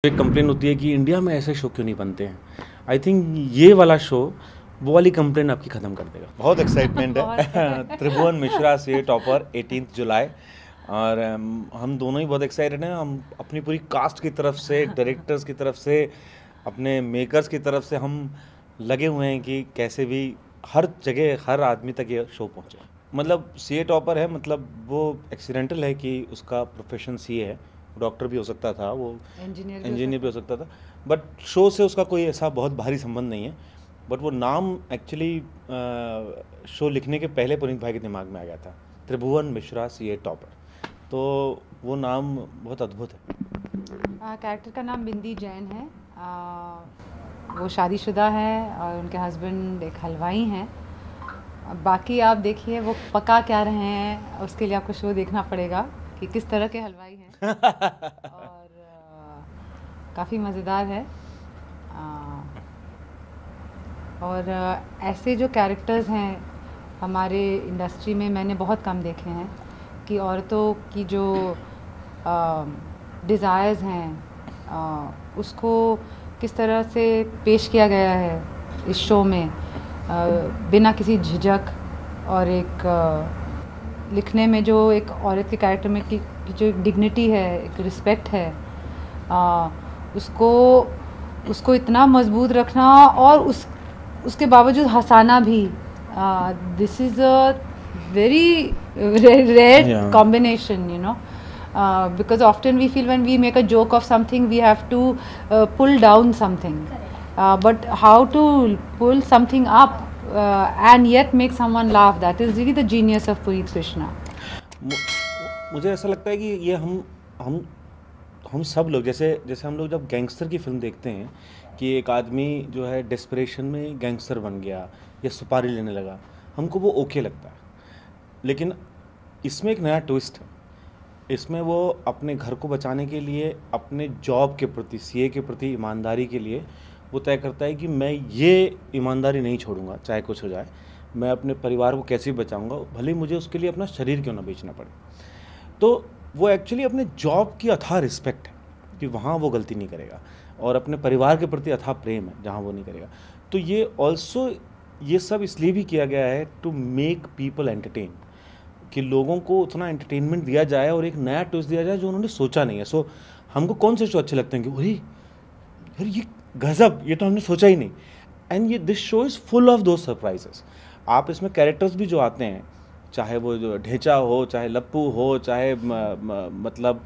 एक कंप्लेन होती है कि इंडिया में ऐसे शो क्यों नहीं बनते हैं। आई थिंक ये वाला शो वो वाली कंप्लेन आपकी ख़त्म कर देगा। बहुत एक्साइटमेंट है। त्रिभुवन मिश्रा से टॉपर 18 जुलाई और हम दोनों ही बहुत एक्साइटेड हैं। हम अपनी पूरी कास्ट की तरफ से, डायरेक्टर्स की तरफ से, अपने मेकर्स की तरफ से हम लगे हुए हैं कि कैसे भी हर जगह हर आदमी तक ये शो पहुँचे। मतलब सीए टॉपर है, मतलब वो एक्सीडेंटल है कि उसका प्रोफेशन सीए है। डॉक्टर भी हो सकता था, वो इंजीनियर भी हो सकता था, बट शो से उसका कोई ऐसा बहुत भारी संबंध नहीं है। बट वो नाम एक्चुअली शो लिखने के पहले पुनीत भाई के दिमाग में आ गया था, त्रिभुवन मिश्रा सीए टॉपर। तो वो नाम बहुत अद्भुत है। कैरेक्टर का नाम बिंदी जैन है। वो शादीशुदा है और उनके हस्बैंड एक हलवाई हैं। बाकी आप देखिए वो पका क्या रहे हैं, उसके लिए आपको शो देखना पड़ेगा कि किस तरह के हलवाई हैं। और काफ़ी मज़ेदार है। और ऐसे जो कैरेक्टर्स हैं हमारे इंडस्ट्री में मैंने बहुत कम देखे हैं कि औरतों की जो डिज़ायर्स हैं उसको किस तरह से पेश किया गया है इस शो में, बिना किसी झिझक। और एक लिखने में जो एक औरत के कैरेक्टर में की जो डिग्निटी है, एक रिस्पेक्ट है, उसको इतना मजबूत रखना और उसके बावजूद हंसाना भी। This is a very rare combination, you know, because often we feel when we make a joke of something we have to pull down something, but how to pull something up and yet make someone laugh, that is really the genius of Puneet Krishna. मुझे ऐसा लगता है कि ये हम सब लोग जैसे हम लोग जब गैंगस्टर की फिल्म देखते हैं कि एक आदमी जो है डेस्परेशन में गैंगस्टर बन गया या सुपारी लेने लगा, हमको वो ओके लगता है। लेकिन इसमें एक नया ट्विस्ट है। इसमें वो अपने घर को बचाने के लिए, अपने जॉब के प्रति, सीए के प्रति ईमानदारी के लिए वो तय करता है कि मैं ये ईमानदारी नहीं छोड़ूंगा, चाहे कुछ हो जाए। मैं अपने परिवार को कैसे भी बचाऊंगा, भले ही मुझे उसके लिए अपना शरीर क्यों ना बेचना पड़े। तो वो एक्चुअली अपने जॉब की अथाह रिस्पेक्ट है कि वहाँ वो गलती नहीं करेगा, और अपने परिवार के प्रति अथाह प्रेम है जहाँ वो नहीं करेगा। तो ये ऑल्सो ये सब इसलिए भी किया गया है टू मेक पीपल एंटरटेन, कि लोगों को उतना एंटरटेनमेंट दिया जाए और एक नया ट्विस्ट दिया जाए जो उन्होंने सोचा नहीं है। सो हमको कौन से शो अच्छे लगते हैं कि अरे यार ये गजब, ये तो हमने सोचा ही नहीं। एंड ये this show is full of those surprises. आप इसमें कैरेक्टर्स भी जो आते हैं, चाहे वो जो ढेंचा हो, चाहे लप्पू हो, चाहे मतलब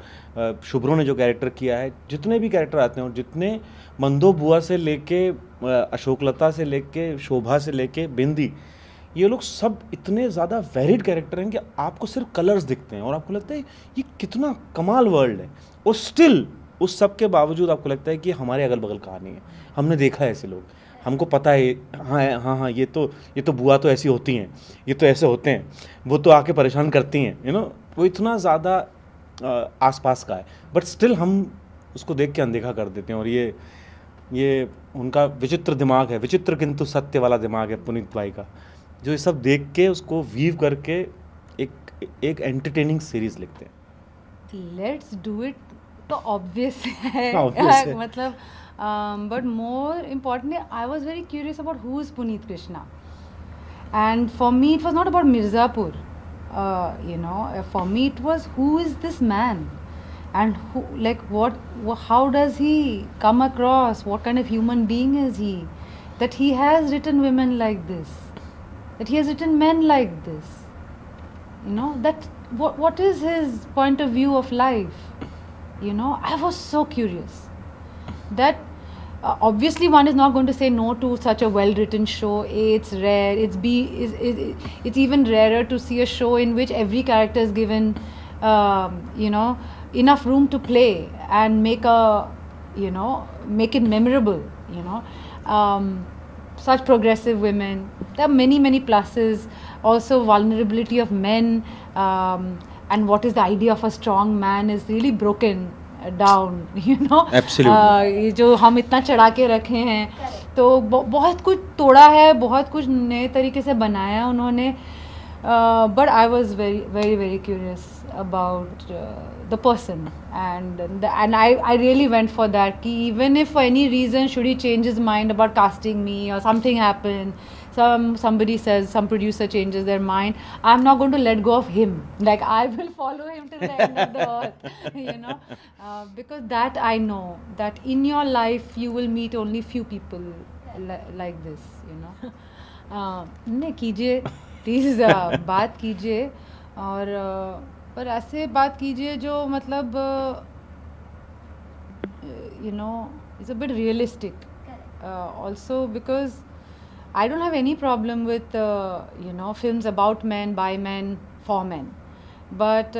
शुभ्रो ने जो कैरेक्टर किया है, जितने भी कैरेक्टर आते हैं और जितने मंदो बुआ से लेके अशोकलता से लेके शोभा से लेके बिंदी, ये लोग सब इतने ज़्यादा वेरिड कैरेक्टर हैं कि आपको सिर्फ कलर्स दिखते हैं और आपको लगता है ये कितना कमाल वर्ल्ड है। और स्टिल उस सब के बावजूद आपको लगता है कि हमारे अगल बगल कहानी है, हमने देखा है ऐसे लोग, हमको पता है। हाँ, ये तो बुआ तो ऐसी होती हैं, ये तो ऐसे होते हैं, वो तो आके परेशान करती हैं, यू नो। वो इतना ज़्यादा आसपास का है, बट स्टिल हम उसको देख के अनदेखा कर देते हैं। और ये उनका विचित्र दिमाग है, विचित्र किंतु सत्य वाला दिमाग है पुनीत भाई का, जो ये सब देख के उसको वीव करके एक एंटरटेनिंग सीरीज लिखते हैं। लेट्स डू इट तो ऑब्वियस है, मतलब but more importantly I was very curious about who is Puneet Krishna, and for me it was not about Mirzapur, you know, for me it was who is this man, and who, like how does he come across, what kind of human being is he, that he has written women like this, that he has written men like this, you know, that what is his point of view of life, you know. I was so curious that obviously one is not going to say no to such a well written show. It's rare, it's even rarer to see a show in which every character is given you know, enough room to play and make it memorable, you know. Such progressive women, there are many pluses, also vulnerability of men, and what is the idea of a strong man is really broken down, you know. Absolutely. ये जो हम इतना चढ़ा के रखे हैं, तो बहुत कुछ तोड़ा है, बहुत कुछ नए तरीके से बनाया है उन्होंने, but I was very curious about the person, and I really went for that. Ki even if for any reason should he change his mind about casting me or something happen, somebody says, some producer changes their mind, I'm not going to let go of him. Like I will follow him till the end of the earth, you know, because that I know that in your life you will meet only few people like this, you know. नहीं कीजिए please, बात कीजिए और पर ऐसे बात कीजिए जो मतलब you know is a bit realistic. Also because I don't have any problem with you know, films about men, by men, for men, but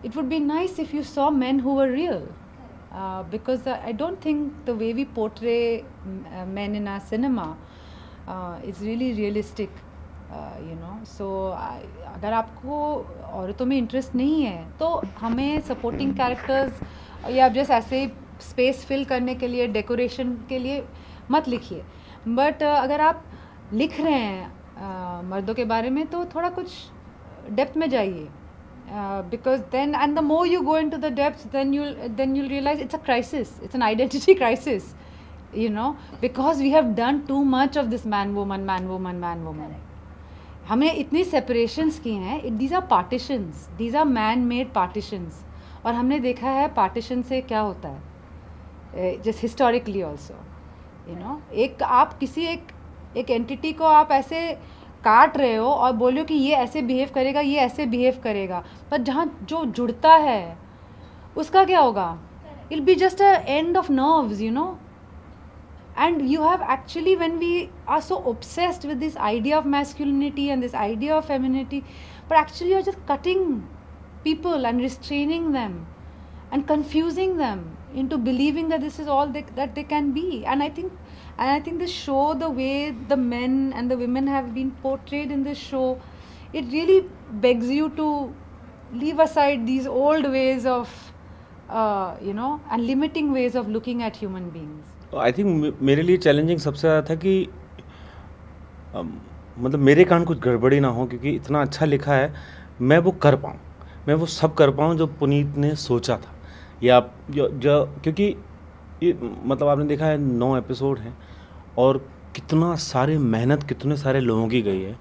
it would be nice if you saw men who were real, because I don't think the way we portray men in our cinema is really realistic, you know. So अगर आपको औरतों में interest नहीं है तो हमें supporting characters या just ऐसे स्पेस फिल करने के लिए, डेकोरेशन के लिए मत लिखिए. बट अगर आप लिख रहे हैं मर्दों के बारे में तो थोड़ा कुछ डेप्थ में जाइए, because then, and the more you go into the depths, then you'll realize it's a crisis, it's an identity crisis, you know, because we have done too much of this man woman man woman man woman. हमने इतनी separations की हैं, these are partitions, these are man made partitions, और हमने देखा है partition से क्या होता है, just historically also, you know. एक आप किसी एक entity को आप ऐसे काट रहे हो और बोलो कि ये ऐसे बिहेव करेगा, ये ऐसे बिहेव करेगा, पर जहाँ जो जुड़ता है उसका क्या होगा? It'll be just a end of nerves, you know. And you have actually, when we are so obsessed with this idea of masculinity and this idea of femininity, but actually you're just cutting people and restraining them and confusing them into believing that this is all that they can be. And I think this show, the way the men and the women have been portrayed in this show, it really begs you to leave aside these old ways of you know, and limiting ways of looking at human beings. I think मेरे लिए challenging सबसे ज़्यादा था कि मतलब मेरे कान कुछ गड़बड़ी ना हो, क्योंकि इतना अच्छा लिखा है, मैं वो कर पाऊँ, मैं वो सब कर पाऊँ जो पुनीत ने सोचा था, या जो क्योंकि ये मतलब आपने देखा है 9 एपिसोड हैं और कितना सारे मेहनत कितने सारे लोगों की गई है.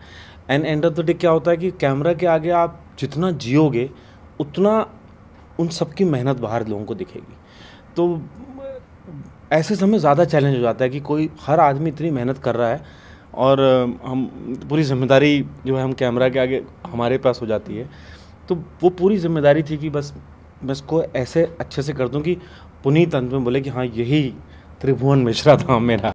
एंड ऑफ द डे क्या होता है कि कैमरा के आगे आप जितना जियोगे उतना उन सब की मेहनत बाहर लोगों को दिखेगी. तो ऐसे समय ज़्यादा चैलेंज हो जाता है कि कोई हर आदमी इतनी मेहनत कर रहा है और हम पूरी जिम्मेदारी जो है हम कैमरा के आगे हमारे पास हो जाती है. तो वो पूरी जिम्मेदारी थी कि बस मैं इसको ऐसे अच्छे से कर दूं कि पुनीत अंत में बोले कि हाँ, यही त्रिभुवन मिश्रा था मेरा.